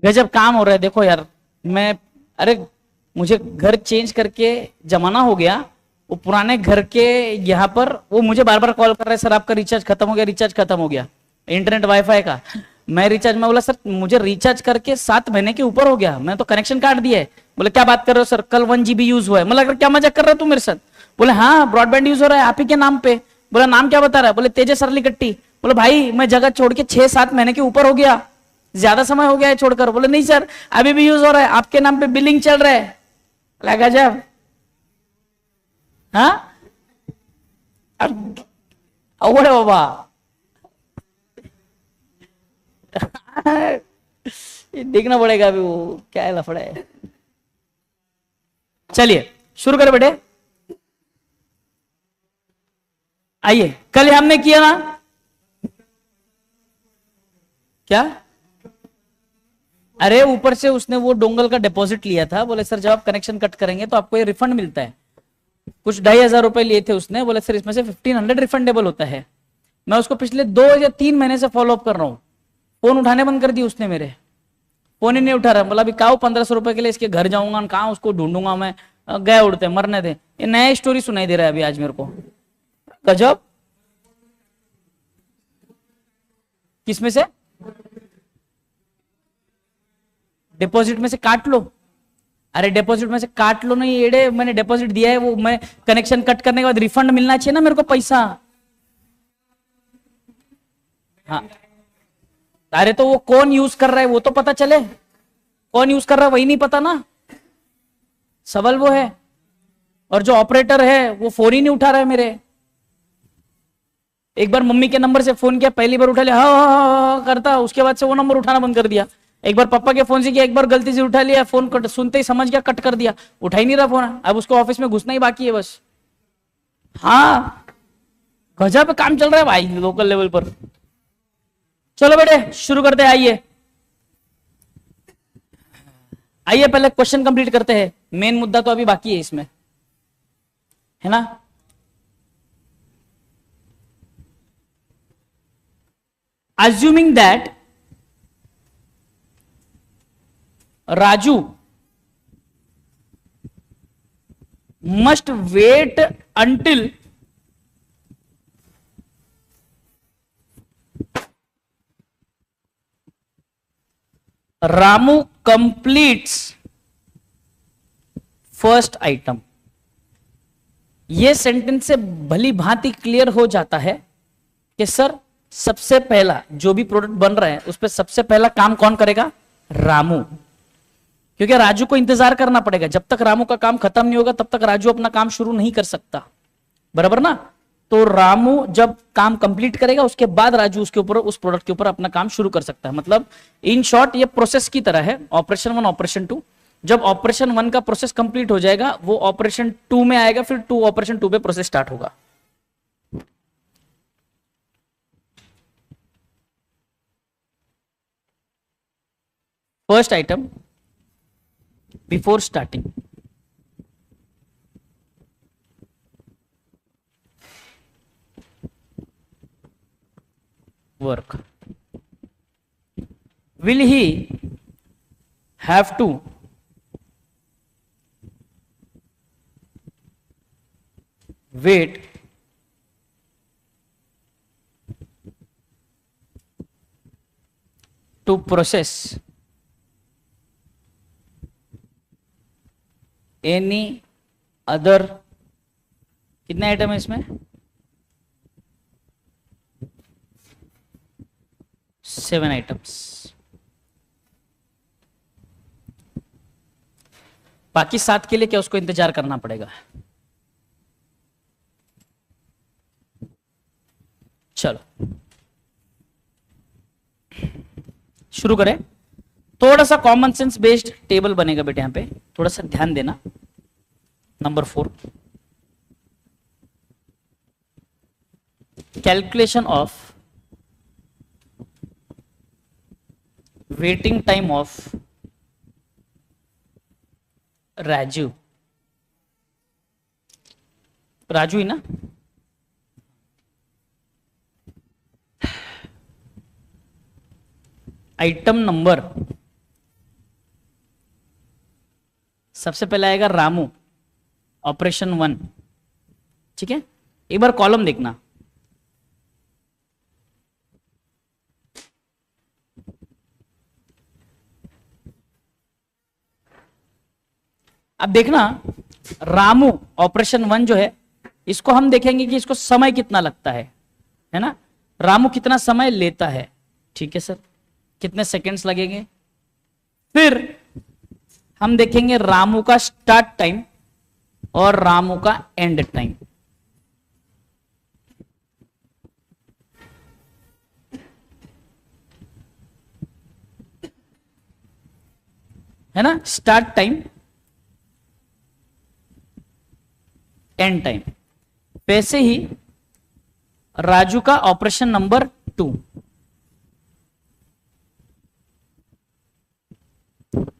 गजब काम हो रहा है। देखो यार, मैं, अरे मुझे घर चेंज करके जमाना हो गया। वो पुराने घर के यहाँ पर वो मुझे बार बार कॉल कर रहा है, सर आपका रिचार्ज खत्म हो गया, रिचार्ज खत्म हो गया, इंटरनेट वाईफाई का। मैं रिचार्ज, मैं बोला सर मुझे रिचार्ज करके 7 महीने के ऊपर हो गया, मैं तो कनेक्शन काट दिया है। बोले क्या बात कर रहे हो सर, कल 1 GB यूज हुआ है। मतलब क्या मजाक कर रहे हो तू मेरे साथ? बोले हाँ ब्रॉडबैंड यूज हो रहा है आप ही के नाम पे। बोला नाम क्या बता रहा है? बोले तेजस सरलीकट्टी। बोले भाई मैं जगह छोड़ के 6-7 महीने के ऊपर हो गया, ज्यादा समय हो गया है छोड़कर। बोले नहीं सर अभी भी यूज हो रहा है, आपके नाम पे बिलिंग चल रहा है। लगा जब, हाँ अवड़ बाबा। ये देखना पड़ेगा अभी वो क्या है, लफड़ा है। चलिए शुरू करें बेटे। आइए, कल हमने किया ना क्या? अरे ऊपर से उसने वो डोंगल का डिपॉजिट लिया था। बोले सर जब आप कनेक्शन कट करेंगे तो आपको ये रिफंड मिलता है। कुछ 2,500 रुपए लिए थे उसने। बोले सर इसमें से 1,500 रिफंडेबल होता है। मैं उसको पिछले 2 या 3 महीने से फॉलो अप कर रहा हूँ। फोन उठाने बंद कर दी उसने मेरे, फोन ही नहीं उठा रहा। बोला अभी काऊ 1,500 रुपए के लिए इसके घर जाऊंगा, कहाँ उसको ढूंढूंगा मैं। गए उड़ते मरने दे। ये नया स्टोरी सुनाई दे रहा है अभी आज मेरे को। गजब। किसमें से? डिपॉजिट में से काट लो। अरे डिपॉजिट में से काट लो नहीं एड़े, मैंने डिपॉजिट दिया है, वो मैं कनेक्शन कट करने के बाद रिफंड मिलना चाहिए ना मेरे को पैसा। हाँ, अरे तो वो कौन यूज कर रहा है वो तो पता चले। कौन यूज कर रहा है वही नहीं पता ना, सवाल वो है। और जो ऑपरेटर है वो फोन ही नहीं उठा रहा है मेरे। एक बार मम्मी के नंबर से फोन किया, पहली बार उठा लिया हाँ हाँ हाँ हाँ करता, उसके बाद से वो नंबर उठाना बंद कर दिया। एक बार पापा के फोन से किया, एक बार गलती से उठा लिया फोन, कट सुनते ही समझ गया कट कर दिया, उठा ही नहीं रहा फोन। अब उसको ऑफिस में घुसना ही बाकी है बस। हाँ, गजब काम चल रहा है भाई लोकल लेवल पर। चलो बेटे शुरू करते हैं, आइए आइए पहले क्वेश्चन कंप्लीट करते हैं। मेन मुद्दा तो अभी बाकी है इसमें, है ना। assuming that Raju must wait until Ramu completes first item। ये सेंटेंस से भली भांति क्लियर हो जाता है कि सर सबसे पहला जो भी प्रोडक्ट बन रहा है उस पर सबसे पहला काम कौन करेगा? रामू। क्योंकि राजू को इंतजार करना पड़ेगा, जब तक रामू का काम खत्म नहीं होगा तब तक राजू अपना काम शुरू नहीं कर सकता, बराबर ना। तो रामू जब काम कंप्लीट करेगा उसके बाद राजू उसके ऊपर, उस प्रोडक्ट के ऊपर अपना काम शुरू कर सकता है। मतलब इन शॉर्ट ये प्रोसेस की तरह है, ऑपरेशन 1 ऑपरेशन 2। जब ऑपरेशन 1 का प्रोसेस कंप्लीट हो जाएगा वो ऑपरेशन 2 में आएगा, फिर ऑपरेशन 2 पे प्रोसेस स्टार्ट होगा। First item before starting work, will he have to wait to process any other? कितने आइटम है इसमें? 7 आइटम्स। बाकी 7 के लिए क्या उसको इंतजार करना पड़ेगा? चलो शुरू करें। थोड़ा सा कॉमन सेंस बेस्ड टेबल बनेगा बेटे, यहां पे थोड़ा सा ध्यान देना। Number 4, calculation of waiting time of Raju. Raju ही ना? आइटम नंबर सबसे पहले आएगा रामू ऑपरेशन 1, ठीक है। एक बार कॉलम देखना, अब देखना रामू ऑपरेशन 1 जो है इसको हम देखेंगे कि इसको समय कितना लगता है ना, रामू कितना समय लेता है, ठीक है सर, कितने सेकंड्स लगेंगे। फिर हम देखेंगे रामू का स्टार्ट टाइम और रामू का एंड टाइम। है ना, स्टार्ट टाइम एंड टाइम। वैसे ही राजू का ऑपरेशन नंबर 2,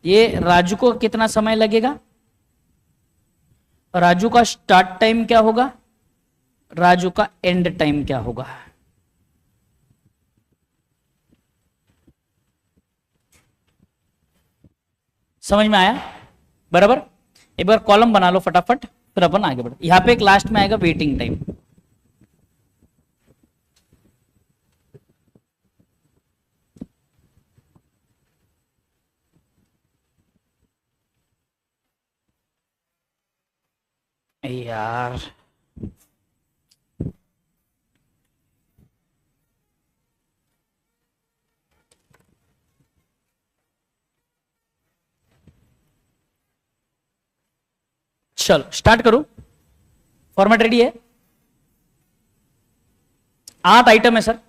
ये राजू को कितना समय लगेगा, राजू का स्टार्ट टाइम क्या होगा, राजू का एंड टाइम क्या होगा। समझ में आया, बराबर। एक बार कॉलम बना लो फटाफट, फिर अपन आगे बढ़ो। यहां पे एक लास्ट में आएगा वेटिंग टाइम। यार चलो स्टार्ट करो, फॉर्मेट रेडी है। 8 आइटम है सर,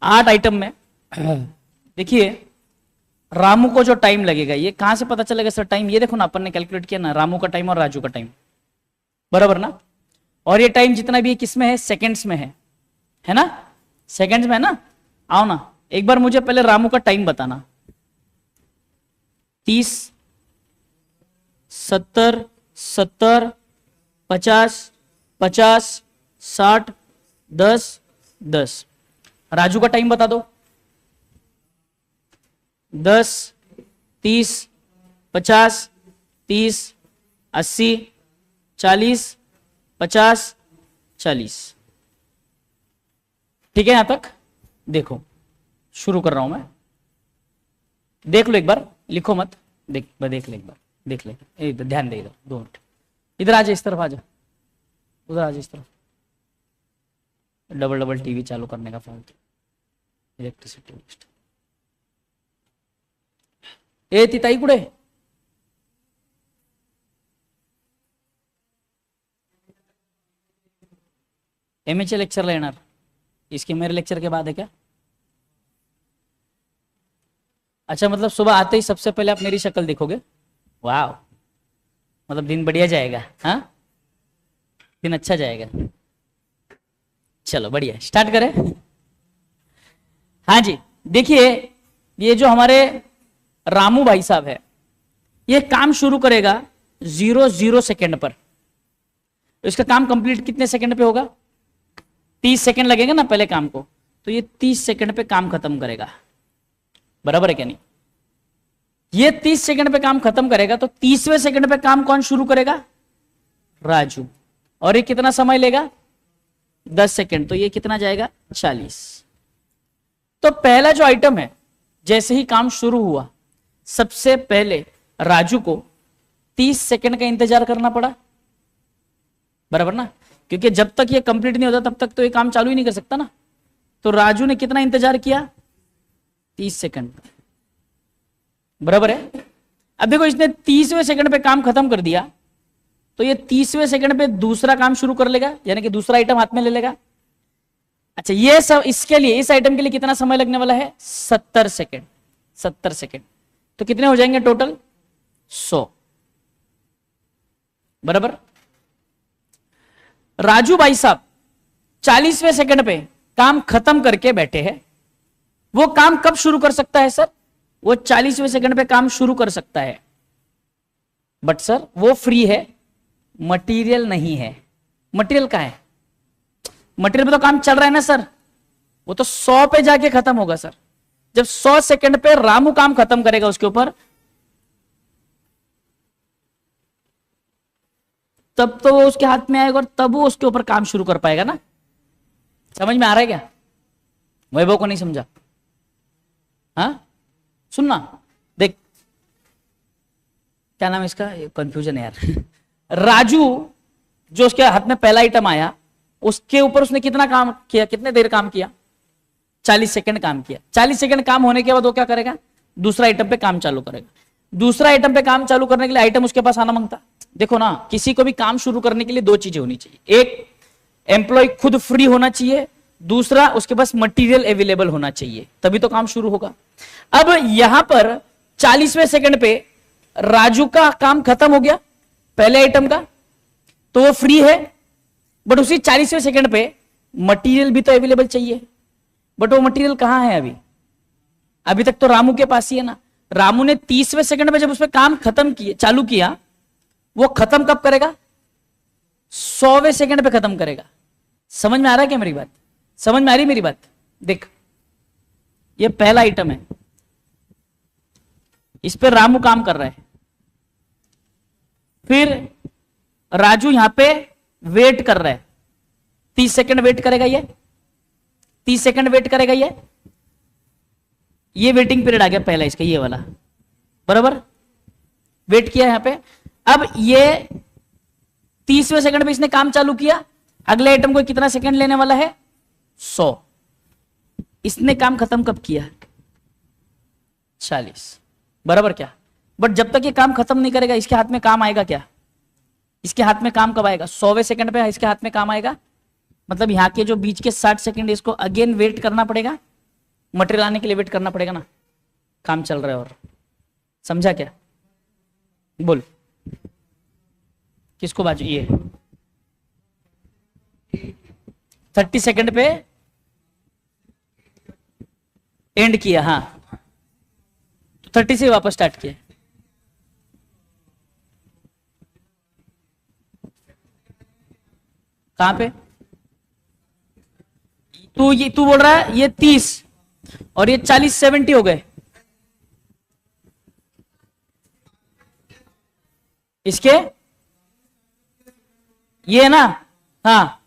8 आइटम में देखिए रामू को जो टाइम लगेगा, ये कहां से पता चलेगा सर टाइम, ये देखो ना अपन ने कैलकुलेट किया ना, रामू का टाइम और राजू का टाइम, बराबर ना। और ये टाइम जितना भी है किसमें है, सेकंड्स में है ना, सेकंड्स में है ना। आओ ना एक बार मुझे पहले रामू का टाइम बताना। 30, 70, 70, 50, 50, 60, 10, 10। राजू का टाइम बता दो। 10, 30, 50, 30, 80, 40, 50, 40। ठीक है, यहां तक देखो, शुरू कर रहा हूं मैं। देख लो एक बार, लिखो मत, देख ले एक बार, देख ले, इधर ध्यान दे, इधर 2 मिनट, इधर आ जा, इस तरफ आ जा, उधर आ जा, इस तरफ। डबल डबल टीवी चालू करने का फालतू, इलेक्ट्रिसिटी वेस्ट। ए तिताई कुठे, एमएचे लेक्चरला येणार, इसके मेरे लेक्चर के बाद है क्या। अच्छा, मतलब सुबह आते ही सबसे पहले आप मेरी शक्ल देखोगे, वाह, मतलब दिन बढ़िया जाएगा, हाँ दिन अच्छा जाएगा। चलो बढ़िया, स्टार्ट करें। हाँ जी, देखिए ये जो हमारे रामू भाई साहब है, ये काम शुरू करेगा 0 सेकेंड पर। इसका काम कंप्लीट कितने सेकंड पे होगा, 30 सेकंड लगेगा ना पहले काम को, तो ये 30 सेकंड पे काम खत्म करेगा, बराबर है क्या नहीं। ये 30 सेकंड पे काम खत्म करेगा, तो 30वें सेकंड पे काम कौन शुरू करेगा, राजू। और ये कितना समय लेगा, 10 सेकंड, तो ये कितना जाएगा, 40। तो पहला जो आइटम है, जैसे ही काम शुरू हुआ, सबसे पहले राजू को 30 सेकंड का इंतजार करना पड़ा, बराबर ना, क्योंकि जब तक ये कंप्लीट नहीं होता तब तक तो ये काम चालू ही नहीं कर सकता ना। तो राजू ने कितना इंतजार किया, 30 सेकंड, बराबर है। अब देखो इसने 30वें सेकंड पे काम खत्म कर दिया, तो ये 30वें सेकंड पे दूसरा काम शुरू कर लेगा, यानी कि दूसरा आइटम हाथ में ले लेगा। अच्छा, ये सब इसके लिए, इस आइटम के लिए कितना समय लगने वाला है, 70 सेकंड, 70 सेकंड। तो कितने हो जाएंगे टोटल, 100, बराबर। राजू भाई साहब 40वें सेकंड पे काम खत्म करके बैठे हैं। वो काम कब शुरू कर सकता है सर, वो 40वें सेकंड पे काम शुरू कर सकता है, बट सर वो फ्री है, मटेरियल नहीं है। मटेरियल का है, मटेरियल पे तो काम चल रहा है ना सर, वो तो 100 पे जाके खत्म होगा सर। जब 100 सेकंड पे रामू काम खत्म करेगा उसके ऊपर, तब तो वो उसके हाथ में आएगा और तब वो उसके ऊपर काम शुरू कर पाएगा ना। समझ में आ रहा है क्या? वैभव को नहीं समझा? हाँ सुनना, देख क्या नाम है इसका, कंफ्यूजन है यार। राजू जो उसके हाथ में पहला आइटम आया, उसके ऊपर उसने कितना काम किया, कितने देर काम किया? 40 सेकंड काम किया। 40 सेकंड काम होने के बाद वो क्या करेगा? दूसरा आइटम पे काम चालू करेगा। दूसरा आइटम पे काम चालू करने के लिए आइटम उसके पास आना मांगता। देखो ना, किसी को भी काम शुरू करने के लिए दो चीजें होनी चाहिए, एक एम्प्लॉय खुद फ्री होना चाहिए, दूसरा उसके पास मटेरियल अवेलेबल होना चाहिए, तभी तो काम शुरू होगा। अब यहां पर 40वें सेकंड पे राजू का काम खत्म हो गया पहले आइटम का, तो वो फ्री है, बट उसी 40वें सेकंड पे मटेरियल भी तो अवेलेबल चाहिए, बट वो मटेरियल कहां है? अभी तक तो रामू के पास ही है ना। रामू ने 30वें सेकंड में जब उसमें काम खत्म किया, चालू किया, वो खत्म कब करेगा? 100वें सेकंड पे खत्म करेगा। समझ में आ रहा है क्या मेरी बात? समझ में आ रही मेरी बात? देख, ये पहला आइटम है, इस पे रामू काम कर रहा है, फिर राजू यहां पे वेट कर रहा है, 30 सेकंड वेट करेगा, ये 30 सेकंड वेट करेगा, ये वेटिंग पीरियड आ गया पहला इसका, ये वाला, बराबर वेट किया यहां पे। अब ये 30वें सेकंड पे इसने काम चालू किया, अगले आइटम को कितना सेकंड लेने वाला है? 100। इसने काम खत्म कब किया? 40, बराबर क्या? बट जब तक ये काम खत्म नहीं करेगा, इसके हाथ में काम आएगा क्या? इसके हाथ में काम कब आएगा? 100वें सेकंड पे इसके हाथ में काम आएगा, मतलब यहां के जो बीच के 60 सेकंड इसको अगेन वेट करना पड़ेगा, मटेरियल आने के लिए वेट करना पड़ेगा ना, काम चल रहा है। और समझा क्या? बोल, किसको बाजू? ये 30 सेकंड पे एंड किया, हाँ, तो 30 से वापस स्टार्ट किया। कहां पे? तू बोल रहा है ये 30 और ये 40, 70 हो गए इसके, ये है ना, हाँ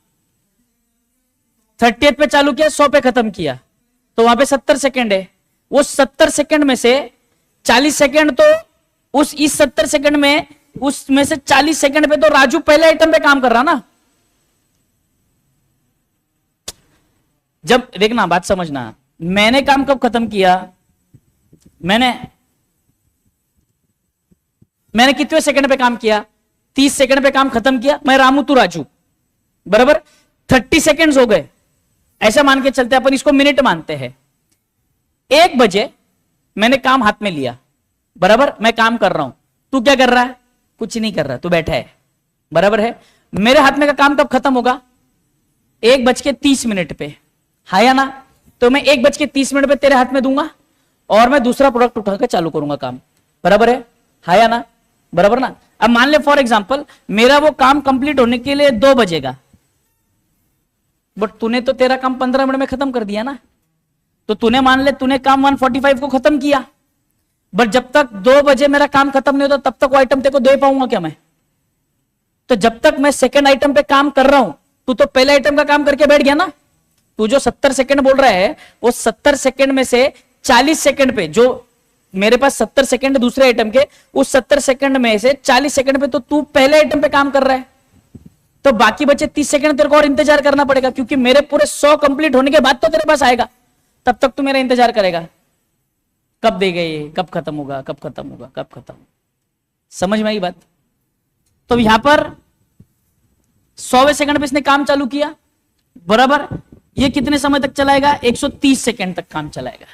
30th पे चालू किया, 100 पे खत्म किया, तो वहां पे 70 सेकंड है। वो 70 सेकंड में से 40 सेकंड तो इस 70 सेकंड में, उसमें से 40 सेकंड पे तो राजू पहले आइटम पे काम कर रहा ना। जब देखना, बात समझना, मैंने काम कब खत्म किया? मैंने कितने सेकंड पे काम किया? 30 सेकंड पे काम खत्म किया। मैं रामू, तू राजू, बराबर 30 सेकंड्स हो गए, ऐसा मान के चलते, अपन इसको मिनट मानते हैं। 1 बजे मैंने काम हाथ में लिया, बराबर, मैं काम कर रहा हूं, तू क्या कर रहा है? कुछ नहीं कर रहा, तू बैठा है, बराबर है। मेरे हाथ में का काम कब खत्म होगा? 1:30 पे, है या ना? तो मैं 1:30 पे तेरे हाथ में दूंगा और मैं दूसरा प्रोडक्ट उठाकर चालू करूंगा काम, बराबर है या ना? बराबर ना? अब मान ले फॉर एग्जांपल मेरा वो काम कंप्लीट होने के लिए 2 बजेगा, बट तूने तो तेरा काम 15 मिनट में खत्म कर दिया ना। तो तूने मान ले तूने काम 1:45 को खत्म किया, बट जब तक 2 बजे मेरा काम खत्म नहीं होता तब तक वो आइटम तेरे को दे पाऊंगा क्या मैं? तो जब तक मैं सेकंड आइटम पे काम कर रहा हूं, तू तो पहले आइटम का काम करके बैठ गया ना। तू जो 70 सेकंड बोल रहा है, वो 70 सेकंड में से 40 सेकंड पे, जो मेरे पास 70 सेकंड दूसरे आइटम के, उस 70 सेकंड में से 40 सेकंड पे तो तू पहले आइटम पे काम कर रहा है, तो बाकी बचे 30 सेकंड तेरे को और इंतजार करना पड़ेगा, क्योंकि मेरे पूरे 100 कंप्लीट होने के बाद तो तेरे पास आएगा, तब तक तू मेरा इंतजार करेगा। कब देगा ये? कब खत्म होगा? कब खत्म होगा? कब खत्म? समझ में आई बात? तो यहां पर 100वें सेकंड पे इसने काम चालू किया, बराबर, ये कितने समय तक चलाएगा? 130 सेकंड तक काम चलाएगा,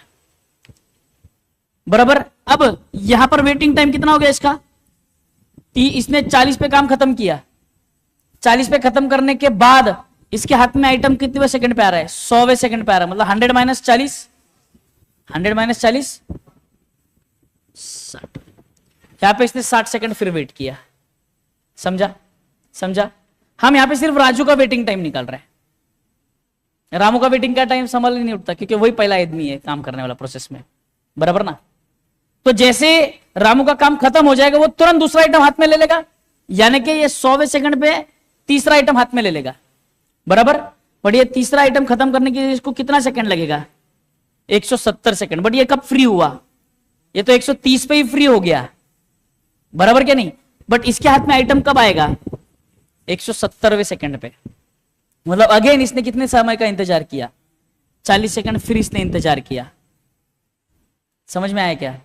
बराबर। अब यहां पर वेटिंग टाइम कितना हो गया इसका? इसने 40 पे काम खत्म किया, 40 पे खत्म करने के बाद इसके हाथ में आइटम कितने सेकंड पे आ रहा है? 100वें सेकंड पे आ रहा है, मतलब 100 - 40, 100 - 40 60। यहां पे इसने 60 सेकंड फिर वेट किया। समझा? समझा? हम यहां पे सिर्फ राजू का वेटिंग टाइम निकाल रहे हैं, रामू का वेटिंग का टाइम संभल नहीं उठता, क्योंकि वही पहला आदमी है काम करने वाला प्रोसेस में, बराबर ना? तो जैसे रामू का काम खत्म हो जाएगा, वो तुरंत दूसरा आइटम हाथ में ले लेगा, यानी कि ये 100वें सेकंड पे तीसरा आइटम हाथ में ले लेगा, बराबर। बट ये तीसरा आइटम खत्म करने के लिए इसको कितना सेकंड लगेगा? 170 सेकंड। बट ये कब फ्री हुआ? ये तो 130 पे ही फ्री हो गया, बराबर क्या नहीं? बट इसके हाथ में आइटम कब आएगा? 170वें सेकंड पे। मतलब अगेन इसने कितने समय का इंतजार किया? 40 सेकंड फिर इसने इंतजार किया। समझ में आया क्या?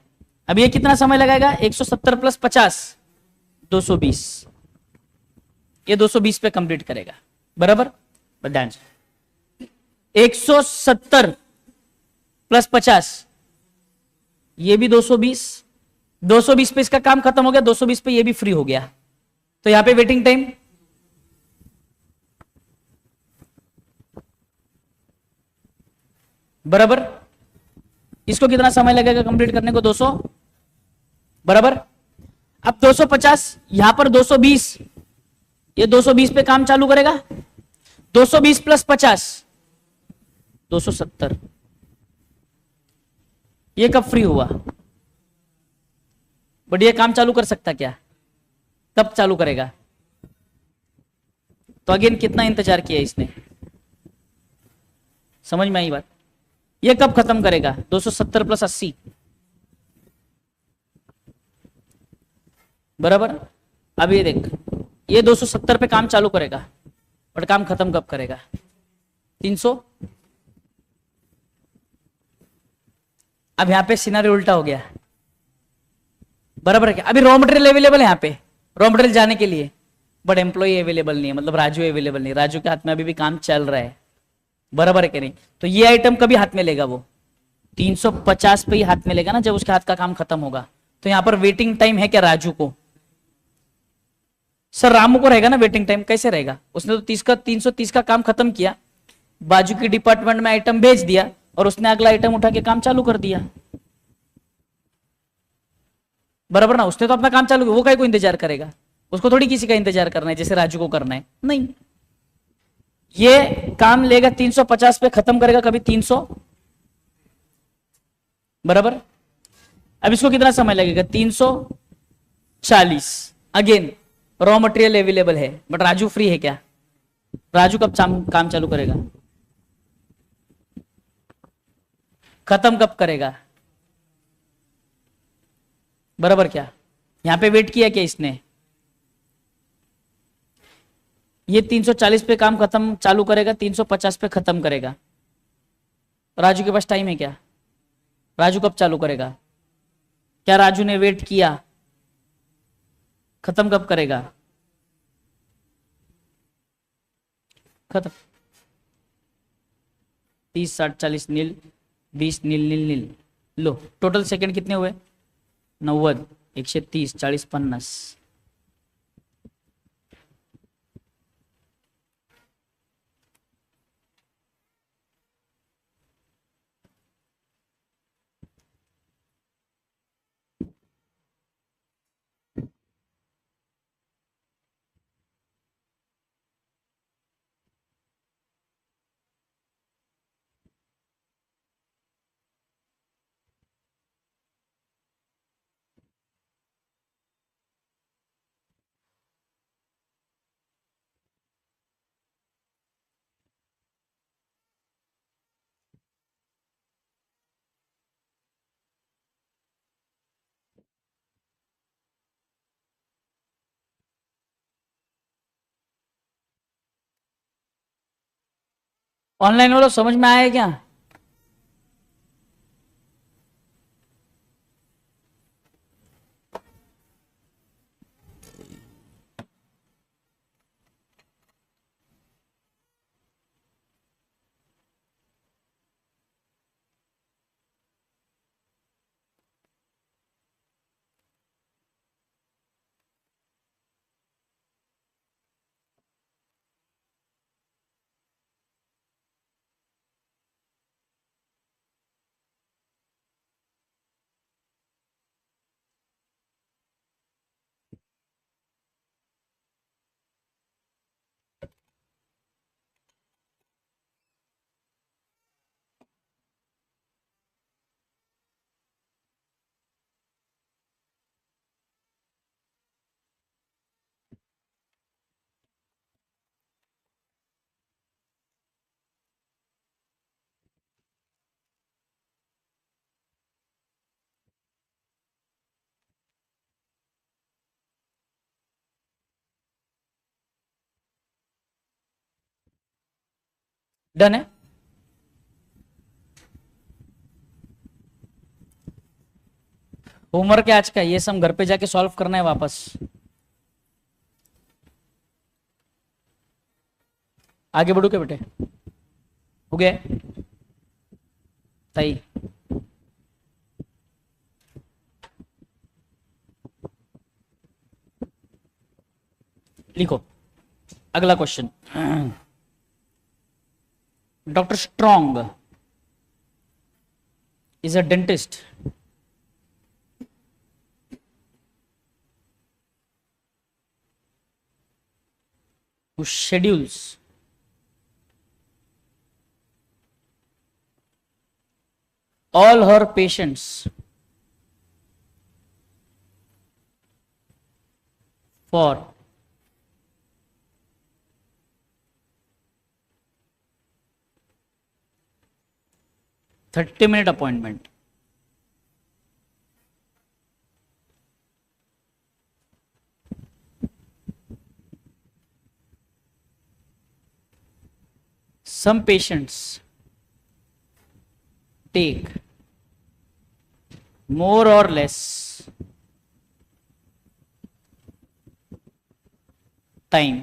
अब ये कितना समय लगाएगा? 170 प्लस 50 220। ये 220 पे कंप्लीट करेगा, बराबर। ध्यान से 170 प्लस 50 ये भी 220। 220 पे इसका काम खत्म हो गया, 220 पे ये भी फ्री हो गया। तो यहां पे वेटिंग टाइम बराबर, इसको कितना समय लगेगा कंप्लीट करने को? 200, बराबर। अब 250 यहां पर 220, ये 220 पे काम चालू करेगा। 220 प्लस 50 270। ये कब फ्री हुआ? बट ये काम चालू कर सकता क्या? कब चालू करेगा? तो अगेन कितना इंतजार किया इसने? समझ में आई बात? ये कब खत्म करेगा? 270 प्लस 80, बराबर। अब ये देख, ये 270 पे काम चालू करेगा, बट काम खत्म कब करेगा? 300। अब यहां पे सिनारी उल्टा हो गया, बराबर है क्या? अभी रॉ मटेरियल अवेलेबल है यहां पे, रॉ मटेरियल जाने के लिए, बट एम्प्लॉय अवेलेबल नहीं है, मतलब राजू अवेलेबल नहीं। राजू के हाथ में अभी भी काम चल रहा है, बराबर है कि नहीं? तो ये आइटम कभी हाथ में लेगा? वो 350 पे ही हाथ में लेगा ना, जब उसके हाथ का काम खत्म होगा। तो यहां पर वेटिंग टाइम है क्या राजू को? सर रामू को रहेगा ना वेटिंग टाइम। कैसे रहेगा? उसने तो 330 का काम खत्म किया, बाजू की डिपार्टमेंट में आइटम भेज दिया, और उसने अगला आइटम उठा के काम चालू कर दिया, बराबर ना। उसने तो अपना काम चालू किया, वो काय को इंतजार करेगा? उसको थोड़ी किसी का इंतजार करना है जैसे राजू को करना है, नहीं। ये काम लेगा 350 पे, खत्म करेगा कभी 300, बराबर। अब इसको कितना समय लगेगा? 340। अगेन रॉ मटेरियल अवेलेबल है, बट राजू फ्री है क्या? राजू कब काम चालू करेगा? खत्म कब करेगा? बराबर क्या? यहां पे वेट किया क्या इसने? ये 340 पे काम खत्म चालू करेगा, 350 पे खत्म करेगा। राजू के पास टाइम है क्या? राजू कब चालू करेगा? क्या राजू ने वेट किया? खत्म कब करेगा? खत्म। 30 60 40 नील, 20 नील नील नील। लो टोटल सेकंड कितने हुए? 90, 130, 40, 50। ऑनलाइन वालों समझ में आया क्या? डन है। होमवर्क है आज का, ये सब घर पे जाके सॉल्व करना है वापस। आगे बढ़ू क्या बेटे? हो गया? सही। लिखो अगला question. Doctor strong is a dentist who schedules all her patients for 30-minute appointment. Some patients take more or less time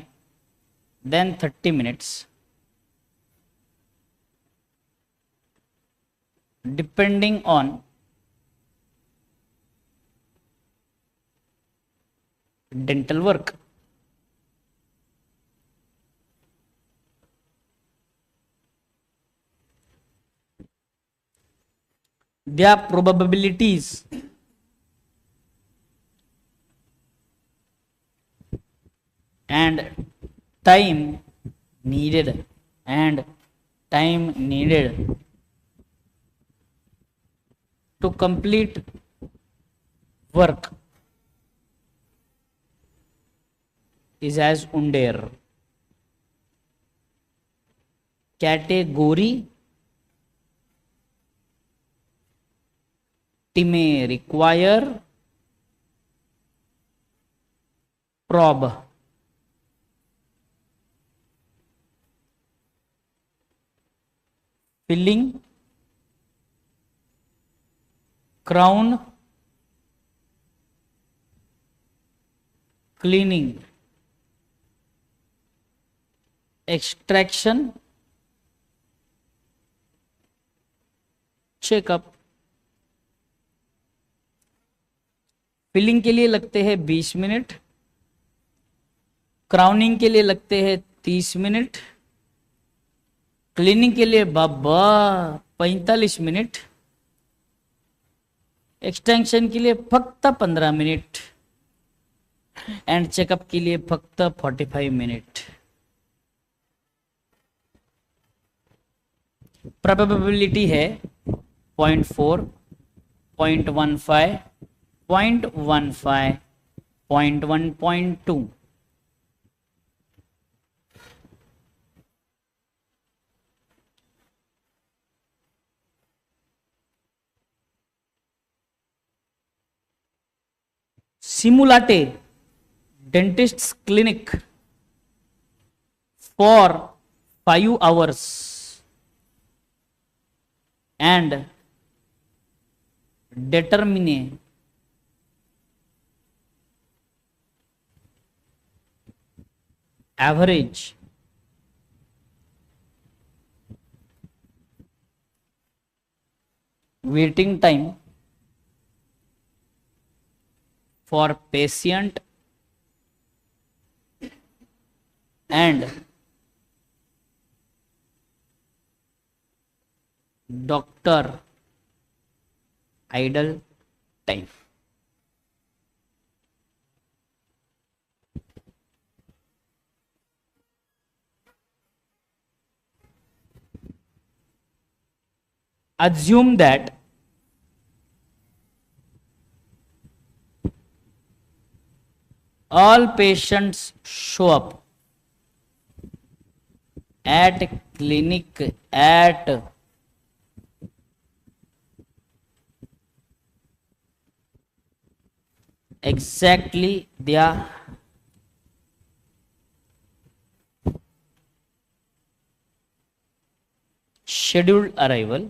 than 30 minutes depending on dental work. Their probabilities and time needed to complete work is as under category may require probe, filling, crown, cleaning, extraction, checkup. Filling के लिए लगते हैं 20 minute, crowning के लिए लगते हैं 30 minute, cleaning के लिए बाबा 45 मिनट, एक्सटेंशन के लिए फक्त 15 मिनट एंड चेकअप के लिए फक्त 45 मिनट। प्रोबेबिलिटी है 0.4, 0.15, 0.15, 0.1.2। Simulate dentist's clinic for 5 hours and determine average waiting time for patient and doctor idle time। Assume that all patients show up at clinic at exactly their scheduled arrival,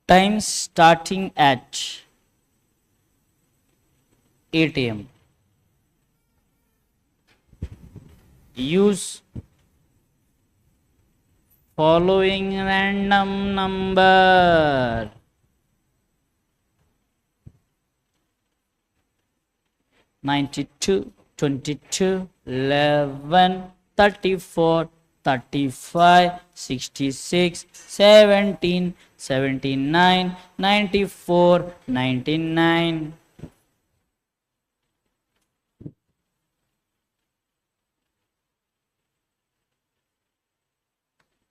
time starting at 8 a.m. Use following random number. 92, 22, 11, 34, 35, 66, 17, 79, 94, 99.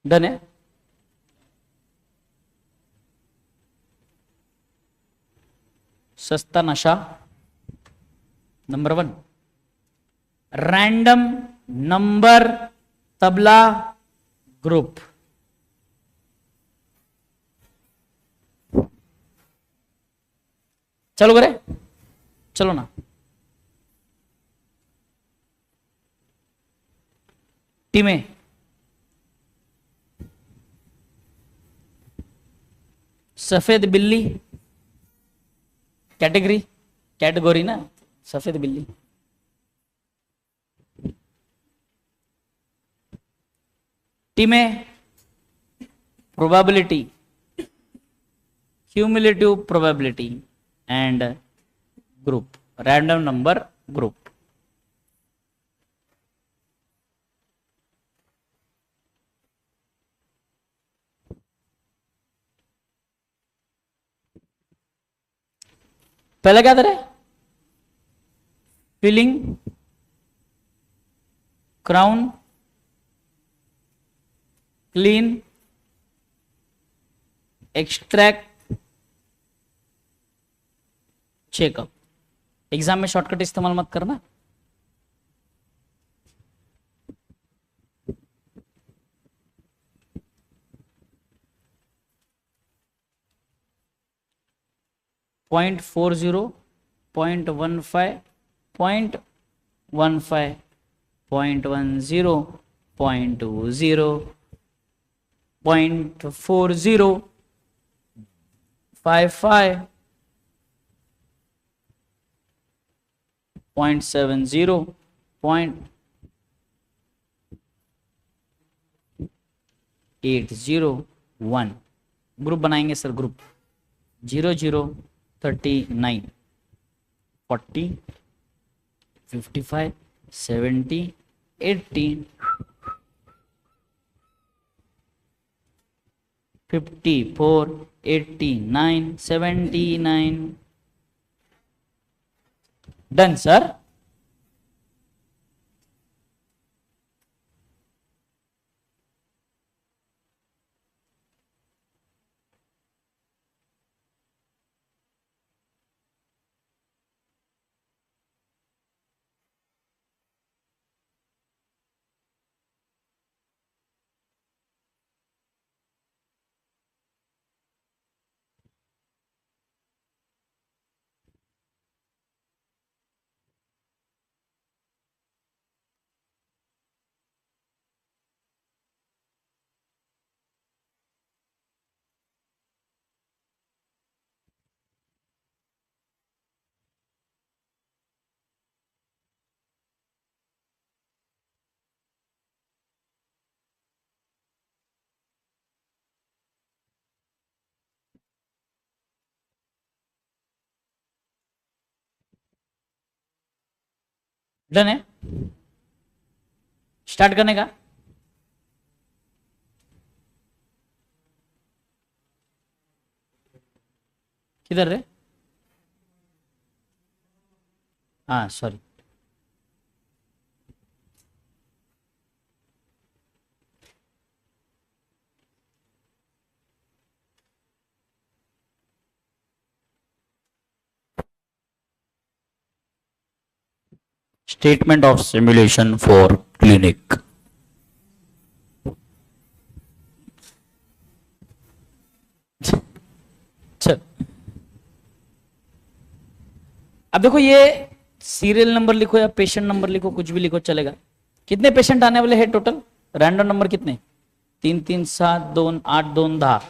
Done है। सस्ता नशा number 1, random number tabla group. चलो करे, चलो ना। टीमें सफेद बिल्ली, कैटेगरी ना, सफेद बिल्ली। टीमें probability, cumulative probability and group, random number group. पहले क्या था? Filling, crown, clean, extract, checkup. Exam में शॉर्टकट इस्तेमाल मत करना। .40, 0.15, 0.15, 0.10, 0.20, 0.40, 55, 0.70, 0.801। ग्रुप बनाएंगे sir, group 00, 39, 40, 55, 70, 80, 54, 89, 79। Done sir. Done है, स्टार्ट करने का। किधर रे? हाँ sorry. Statement of simulation for clinic. अब देखो ये सीरियल नंबर लिखो या पेशेंट नंबर लिखो, कुछ भी लिखो चलेगा। कितने पेशेंट आने वाले हैं टोटल? रैंडम नंबर कितने? 3 3 7 2 8 2 10।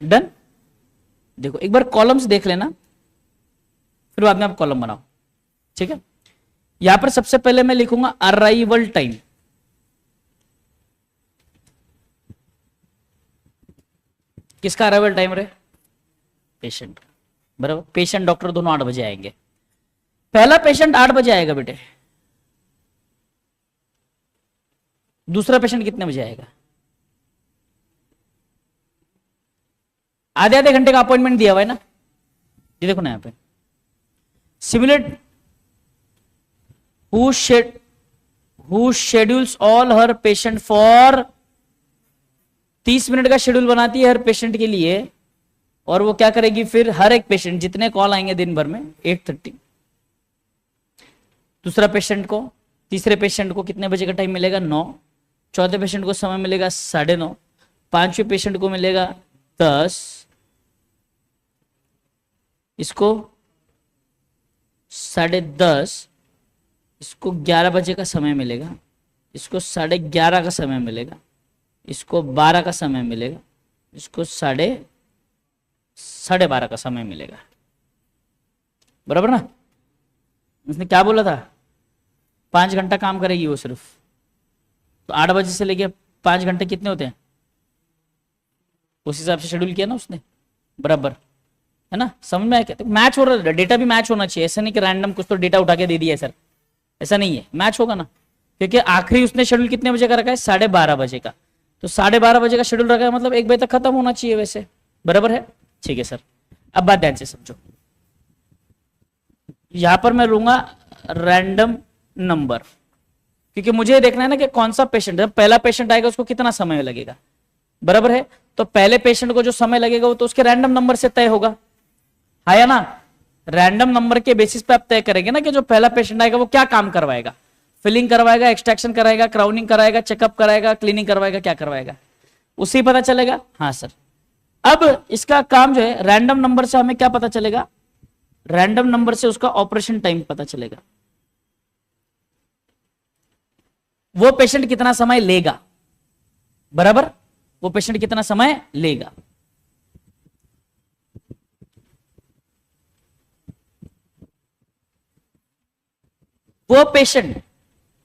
डन। देखो एक बार कॉलम्स देख लेना, फिर बाद में आप कॉलम बनाओ, ठीक है। यहां पर सबसे पहले मैं लिखूंगा अराइवल टाइम। किसका अराइवल टाइम रहे? पेशेंट, बराबर। पेशेंट डॉक्टर दोनों 8 बजे आएंगे। पहला पेशेंट 8 बजे आएगा बेटे, दूसरा पेशेंट कितने बजे आएगा? आधे आधे घंटे का अपॉइंटमेंट दिया हुआ है ना, ये देखो ना यहां पे। Simulate who schedules all her patient for 30 minute का शेड्यूल बनाती है हर पेशेंट के लिए, और वो क्या करेगी फिर हर एक पेशेंट जितने कॉल आएंगे दिन भर में 8:30। दूसरा पेशेंट को, तीसरे पेशेंट को कितने बजे का टाइम मिलेगा? 9। चौथे पेशेंट को समय मिलेगा 9:30। पांचवें पेशेंट को मिलेगा 10। इसको 10:30। इसको 11 बजे का समय मिलेगा। इसको 11:30 का समय मिलेगा। इसको 12 का समय मिलेगा। इसको 12:30 का समय मिलेगा, बराबर ना। उसने क्या बोला था? 5 घंटा काम करेगी वो सिर्फ, तो 8 बजे से लेके 5 घंटे कितने होते हैं? उस हिसाब से शेड्यूल किया ना उसने, बराबर है ना। समझ में आया क्या? मैच हो रहा है, डेटा भी मैच होना चाहिए। ऐसा नहीं कि रैंडम कुछ तो डेटा उठा के दे दिया सर, ऐसा नहीं है, मैच होगा ना। क्योंकि आखिरी उसने शेड्यूल कितने बजे का रखा है? 12:30 बजे का। तो 12:30 बजे का शेड्यूल रखा है, मतलब 1 बजे तक खत्म होना चाहिए वैसे, बराबर है। ठीक है सर, अब बात ध्यान से समझो। यहां पर मैं लूंगा रैंडम नंबर, क्योंकि मुझे देखना है ना कि कौन सा पेशेंट, जब पहला पेशेंट आएगा उसको कितना समय लगेगा, बराबर है। तो पहले पेशेंट को जो समय लगेगा वो तो उसके रैंडम नंबर से तय होगा, है ना। रैंडम नंबर के बेसिस पे आप तय करेंगे ना कि जो पहला पेशेंट आएगा वो क्या काम करवाएगा। फिलिंग करवाएगा, एक्सट्रैक्शन कराएगा, क्राउनिंग कराएगा, चेकअप कराएगा, क्लीनिंग करवाएगा, क्या करवाएगा उसी पता चलेगा। हाँ सर, अब इसका काम जो है रैंडम नंबर से हमें क्या पता चलेगा? रैंडम नंबर से उसका ऑपरेशन टाइम पता चलेगा, वो पेशेंट कितना समय लेगा, बराबर। वो पेशेंट कितना समय लेगा। वो पेशेंट,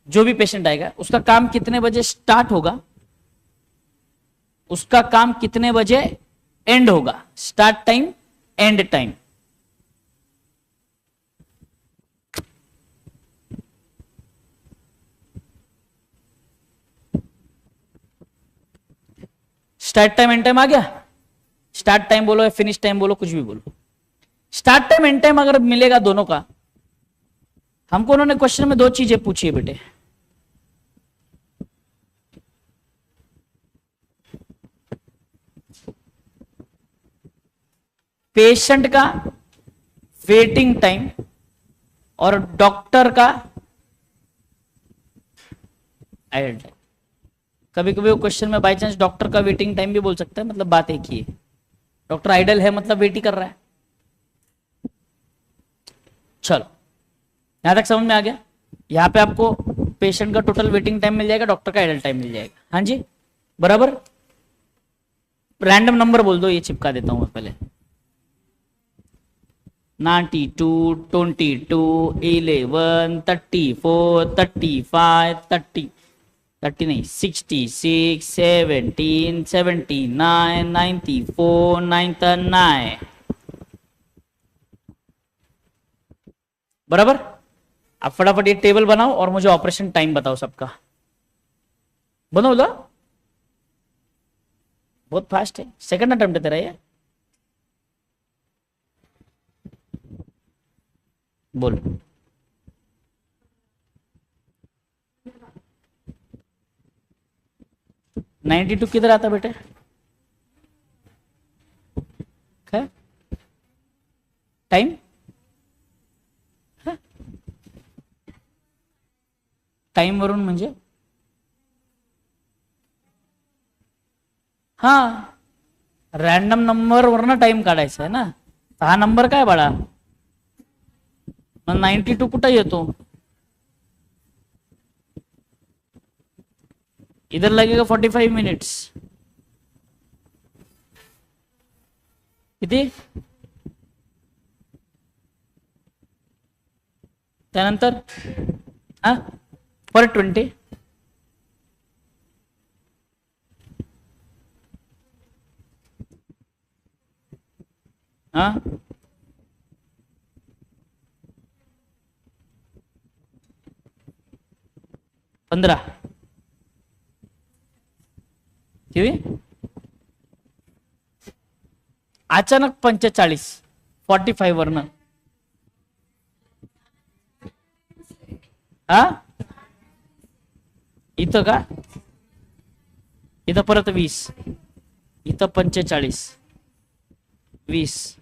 जो भी पेशेंट आएगा उसका काम कितने बजे स्टार्ट होगा, उसका काम कितने बजे एंड होगा। Start time, end time. Start time end time आ गया। स्टार्ट टाइम बोलो या फिनिश टाइम बोलो, कुछ भी बोलो। स्टार्ट टाइम एंड टाइम अगर मिलेगा दोनों का, हमको उन्होंने क्वेश्चन में 2 चीजें पूछी है बेटे। पेशेंट का वेटिंग टाइम और डॉक्टर का आइडल टाइम। कभी कभी वो क्वेश्चन में बाय चांस डॉक्टर का वेटिंग टाइम भी बोल सकता है, मतलब बात एक ही है। डॉक्टर आइडल है मतलब वेट ही कर रहा है। चलो यहां तक समझ में आ गया। यहां पे आपको पेशेंट का टोटल वेटिंग टाइम मिल जाएगा, डॉक्टर का आइडल टाइम मिल जाएगा। हाँ जी, बराबर। रैंडम नंबर बोल दो, ये चिपका देता हूं मैं पहले। 92, 22, 11, 34, 35, 30 नहीं, 66, 17, 79, 94, 99, बराबर। आप फटाफट ये टेबल बनाओ और मुझे ऑपरेशन टाइम बताओ सबका। बनाओ ला, बहुत फास्ट है। सेकंड अटेम्प्ट है तेरा ये, बोल। नाइनटी टू किधर आता बेटे? टाइम, टाइम वरून म्हणजे हाँ रॅन्डम नंबर वरनं टाइम काढायचा आहे ना, तर हा नंबर काय बाळा, मग 92 कुठं येतो, इधर लगेगा 45 मिनिट्स, किती, त्यानंतर हा पर 20, हाँ 15 किती, अचानक 45 45 वरनं, हा इथं का, इथं परत 20, इथं 45 20,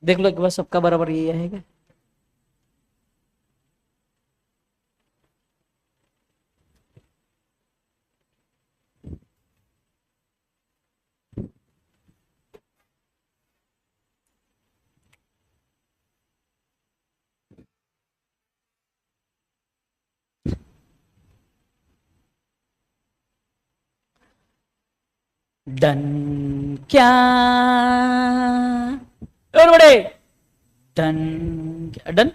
देख लो एक बार सबका बराबर ये है क्या, डन क्या, और बड़े डन, डन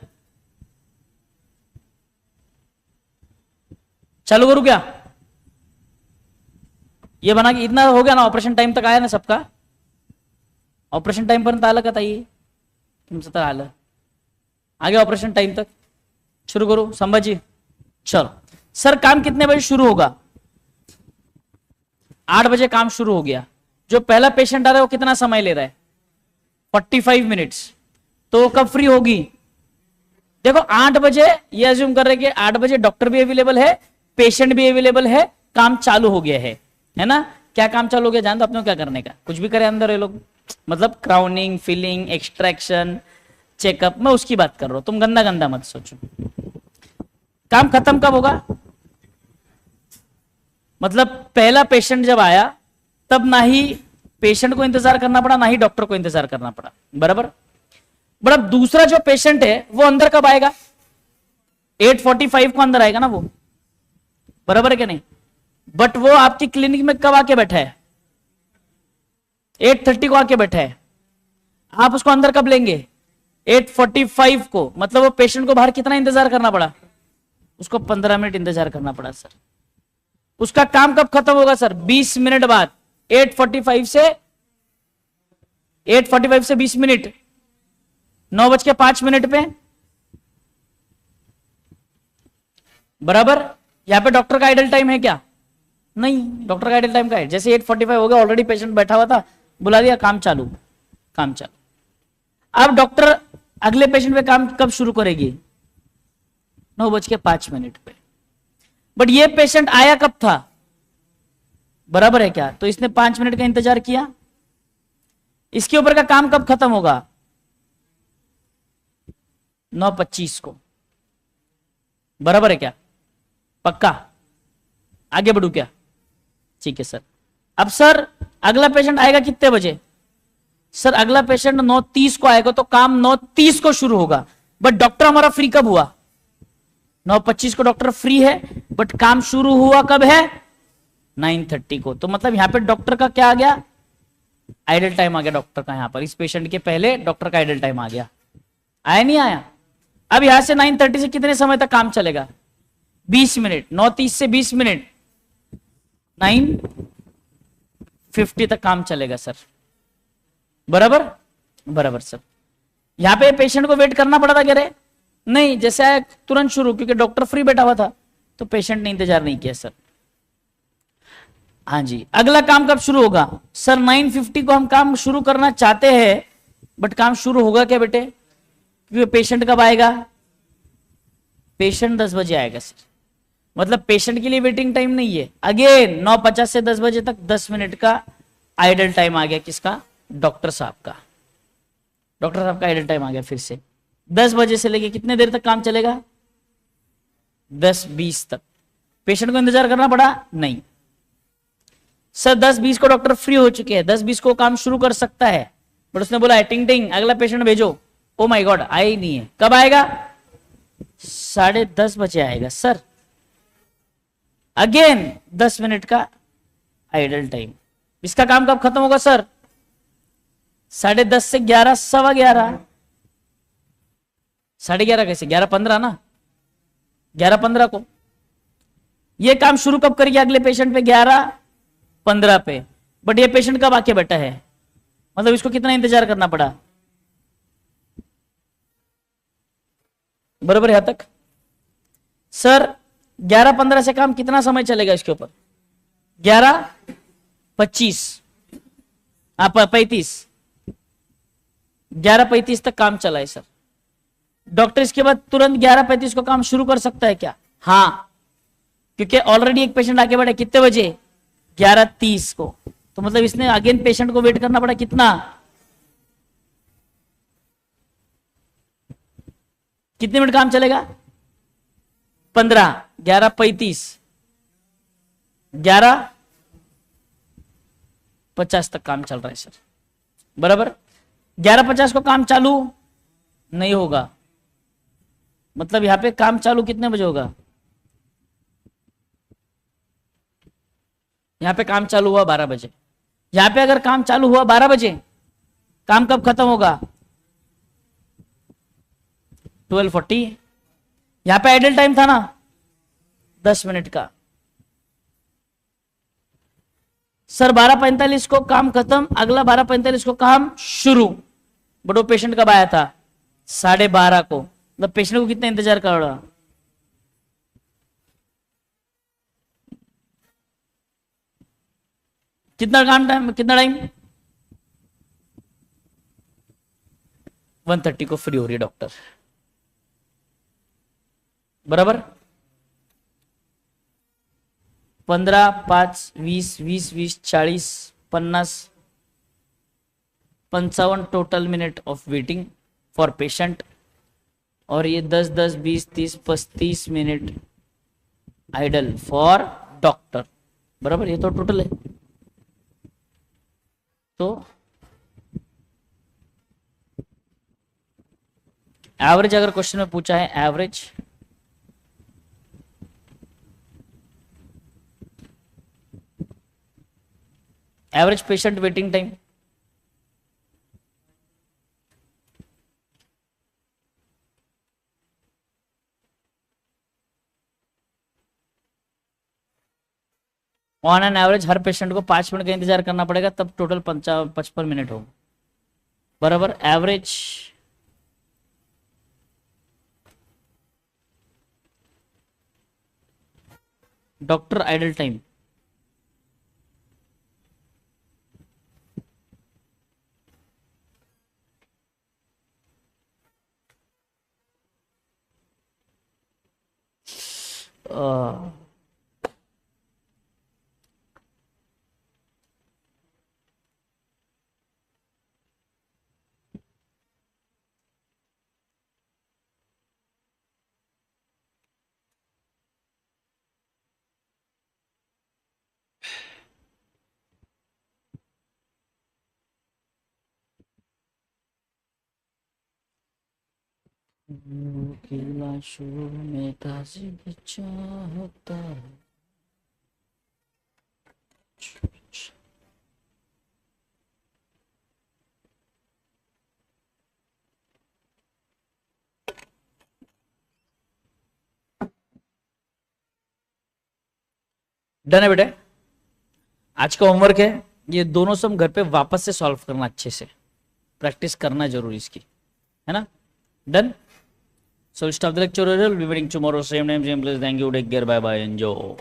चालू करूं क्या, ये बना कि इतना हो गया ना, ऑपरेशन टाइम तक आया ना सबका, ऑपरेशन टाइम पर्यंत आलं का ताई, तुमचं तर आलं, आगे ऑपरेशन टाइम तक शुरू करो संभाजी, चलो सर काम कितने बजे शुरू होगा, 8 बजे काम शुरू हो गया, जो पहला पेशेंट आ रहा है वो कितना समय ले रहा है, 45 मिनट्स, तो कब फ्री होगी, देखो 8 बजे ये अज्यूम कर रहे कि 8 बजे डॉक्टर भी अवेलेबल है, पेशेंट भी अवेलेबल है, काम चालू हो गया है ना, क्या काम चालू हो गया जान दो अपने को क्या करने का, कुछ भी करे अंदर ये लोग, मतलब क्राउनिंग, फिलिंग, एक्सट्रैक्शन, चेकअप, मैं उसकी बात कर रहा हूं, तुम गंदा गंदा मत सोचो। काम खत्म कब होगा, मतलब पहला पेशेंट जब आया तब ना ही पेशेंट को इंतजार करना पड़ा, ना ही डॉक्टर को इंतजार करना पड़ा, बराबर। बट अब दूसरा जो पेशेंट है वो अंदर कब आएगा, 8:45 को अंदर आएगा ना वो, बराबर है क्या नहीं, बट वो आपकी क्लिनिक में कब आके बैठा है, 8:30 को आके बैठा है, आप उसको अंदर कब लेंगे, 8:45 को, मतलब वो पेशेंट को बाहर कितना इंतजार करना पड़ा, उसको 15 मिनट इंतजार करना पड़ा सर। उसका काम कब खत्म होगा सर, 20 मिनट बाद, 8:45 से 20 मिनट, 9:05 पे, बराबर। यहां पे डॉक्टर का आइडल टाइम है क्या, नहीं, डॉक्टर का आइडल टाइम का है, जैसे 8:45 हो गया, ऑलरेडी पेशेंट बैठा हुआ था, बुला दिया, काम चालू, काम चालू। अब डॉक्टर अगले पेशेंट पे काम कब शुरू करेगी, 9:05 पे, बट ये पेशेंट आया कब था, बराबर है क्या, तो इसने 5 मिनट का इंतजार किया, इसके ऊपर का काम कब खत्म होगा, 9:25 को, बराबर है क्या, पक्का, आगे बढ़ू क्या, ठीक है सर। अब सर अगला पेशेंट आएगा कितने बजे, सर अगला पेशेंट 9:30 को आएगा, तो काम 9:30 को शुरू होगा, बट डॉक्टर हमारा फ्री कब हुआ, 9:25 को डॉक्टर फ्री है, बट काम शुरू हुआ कब है, 9:30 को, तो मतलब यहां पे डॉक्टर का क्या आ गया, आइडल टाइम आ गया डॉक्टर का, यहां पर इस पेशेंट के पहले डॉक्टर का आइडल टाइम आ गया, आया नहीं आया। अब यहां से 9:30 से कितने समय तक काम चलेगा, 20 मिनट, 9:30 से 20 मिनट, 9:50 तक काम चलेगा सर, बराबर, बराबर सर। यहां पे पेशेंट को वेट करना पड़ा था क्या रे, नहीं, जैसे आया तुरंत शुरू, क्योंकि डॉक्टर फ्री बैठा हुआ था, तो पेशेंट ने इंतजार नहीं किया सर। हाँ जी, अगला काम कब शुरू होगा सर, 9:50 को हम काम शुरू करना चाहते हैं, बट काम शुरू होगा क्या बेटे, क्योंकि पेशेंट कब आएगा, पेशेंट 10 बजे आएगा सर, मतलब पेशेंट के लिए वेटिंग टाइम नहीं है, अगेन 9:50 से 10 बजे तक 10 मिनट का आइडल टाइम आ गया, किसका, डॉक्टर साहब का, डॉक्टर साहब का आइडल टाइम आ गया फिर से। 10 बजे से लेके कितने देर तक काम चलेगा? 10:20 तक। पेशेंट को इंतजार करना पड़ा? नहीं सर, 10:20 को डॉक्टर फ्री हो चुके हैं, 10:20 को काम शुरू कर सकता है, बट उसने बोला टिंग टिंग अगला पेशेंट भेजो। ओ माय गॉड, आया ही नहीं है। कब आएगा? 10:30 बजे आएगा सर। अगेन 10 मिनट का आइडल टाइम। इसका काम कब खत्म होगा सर? 10:30 से 11, 11:15। 11:30 कैसे? 11:15 ना, 11:15 को। ये काम शुरू कब करेगी? अगले पेशेंट पे 11:15 पे। बट ये पेशेंट कब आके बैठा है? मतलब इसको कितना इंतजार करना पड़ा? बराबर यहां तक सर। 11:15 से काम कितना समय चलेगा इसके ऊपर? 11:25 आप 35, 11:35 तक काम चला है सर। डॉक्टर इसके बाद तुरंत 11:35 को काम शुरू कर सकता है क्या? हाँ, क्योंकि ऑलरेडी एक पेशेंट आके बैठा कितने बजे? 11:30 को। तो मतलब इसने अगेन पेशेंट को वेट करना पड़ा कितना? कितने मिनट काम चलेगा? 15, 11:35, 11:50 तक काम चल रहा है सर। बराबर। 11:50 को काम चालू नहीं होगा, मतलब यहां पे काम चालू कितने बजे होगा? यहां पे काम चालू हुआ 12 बजे। यहां पे अगर काम चालू हुआ 12 बजे, काम कब खत्म होगा? 12:40। यहां पे आइडल टाइम था ना 10 मिनट का सर। 12:45 को काम खत्म, अगला 12:45 को काम शुरू। बट वो पेशेंट कब आया था? 12:30 को। मतलब पेशेंट को कितना इंतजार कर रहा? कितना काम टाइम? कितना टाइम? 1:30 को फ्री हो रही है डॉक्टर। बराबर। 15, 5, 20, 20, 20, 40, 50, 55 total minute of waiting for patient. और ये 10, 10, 20, 30, 35 मिनट आइडल फॉर डॉक्टर। बराबर, ये तो टोटल है। तो एवरेज अगर क्वेश्चन में पूछा है, average patient waiting time on an average her patient को 5 मिनट का इंतजार करना पड़ेगा, तब टोटल 55 मिनट होगा। बराबर। एवरेज डॉक्टर आइडल टाइम की लाशों में ताज़ी बच्चा होता है। डन है बेटे। आज का होमवर्क है, ये दोनों सम घर पे वापस से सॉल्व करना, अच्छे से प्रैक्टिस करना जरूरी इसकी, है ना। Done. So stop the lecture. We'll be meeting tomorrow, same time, same place. Thank you. Take care. Bye bye. Enjoy.